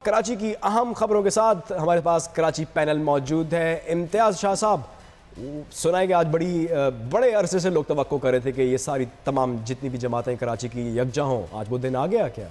कराची की अहम खबरों के साथ हमारे पास कराची पैनल मौजूद है। इम्तियाज़ शाह साहब, सुना है कि आज बड़े अरसे से लोग तवक्को कर रहे थे कि ये सारी तमाम जितनी भी जमातें कराची की यकजा हों, आज वो दिन आ गया क्या?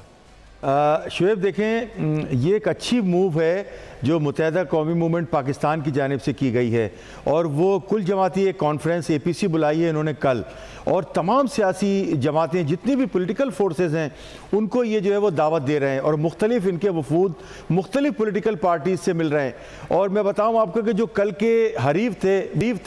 शुएब देखें, ये एक अच्छी मूव है जो मुत्तहदा कौमी मूवमेंट पाकिस्तान की जानिब से की गई है और वो कुल जमाती एक कॉन्फ्रेंस APC बुलाई है इन्होंने कल, और तमाम सियासी जमातें जितनी भी पॉलिटिकल फोर्सेस हैं उनको ये जो है वो दावत दे रहे हैं और मुख्तलिफ इनके वफूद मुख्तलिफ पॉलिटिकल पार्टीज से मिल रहे हैं। और मैं बताऊँ आपको कि जो कल के हरीफ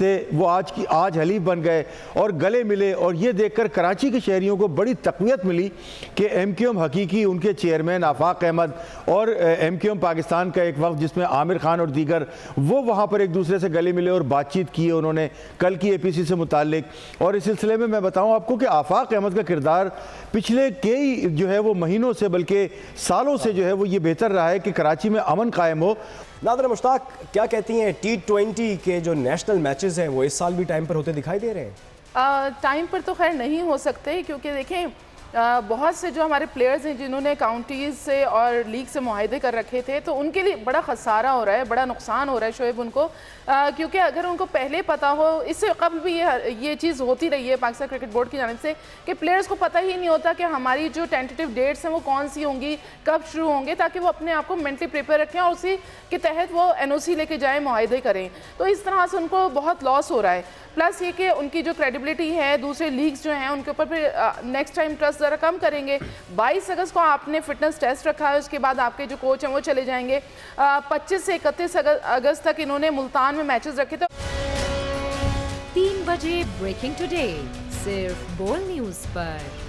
थे वो आज हलीफ बन गए और गले मिले, और ये देख कर कराची के शहरियों को बड़ी तक़वियत मिली कि MQM हकीकी उनके चेयरमैन आफाक अहमद और MQM पाकिस्तान का एक वक्त जिसमें आमिर खान और दीगर वो वहाँ पर एक दूसरे से गले मिले और बातचीत की है उन्होंने कल की APC से मुतालिक। और इस सिलसिले में मैं बताऊं आपको कि आफाक अहमद का किरदार पिछले कई जो है वो महीनों से बल्कि सालों से जो है वो ये बेहतर रहा है कि कराची में अमन कायम हो। नादरा मुश्ताक, क्या कहती हैं, T20 के जो नेशनल मैचेस हैं वो इस साल भी टाइम पर होते दिखाई दे रहे हैं? टाइम पर तो खैर नहीं हो सकते, क्योंकि देखें बहुत से जो हमारे प्लेयर्स हैं जिन्होंने काउंटीज़ से और लीग से मुआहदे कर रखे थे, तो उनके लिए बड़ा खसारा हो रहा है, बड़ा नुकसान हो रहा है शोएब उनको, क्योंकि अगर उनको पहले पता हो, इससे कबल भी ये चीज़ होती रही है पाकिस्तान क्रिकेट बोर्ड की जानिब से कि प्लेयर्स को पता ही नहीं होता कि हमारी जो टेंटेटिव डेट्स हैं वो कौन सी होंगी, कब शुरू होंगे, ताकि वो अपने आप को मेंटली प्रिपेयर रखें और उसी के तहत वो NOC लेके जाएँ, मुआहदे करें। तो इस तरह से उनको बहुत लॉस हो रहा है। प्लस ये कि उनकी जो क्रेडिबिलिटी है दूसरे लीग्स जो हैं उनके ऊपर फिर नेक्स्ट टाइम ट्रस्ट ज़रा कम करेंगे। 22 अगस्त को आपने फिटनेस टेस्ट रखा है, उसके बाद आपके जो कोच हैं वो चले जाएंगे। 25 से 31 अगस्त तक इन्होंने मुल्तान में मैचेस रखे थे। 3 बजे ब्रेकिंग टुडे सिर्फ बोल न्यूज़ पर।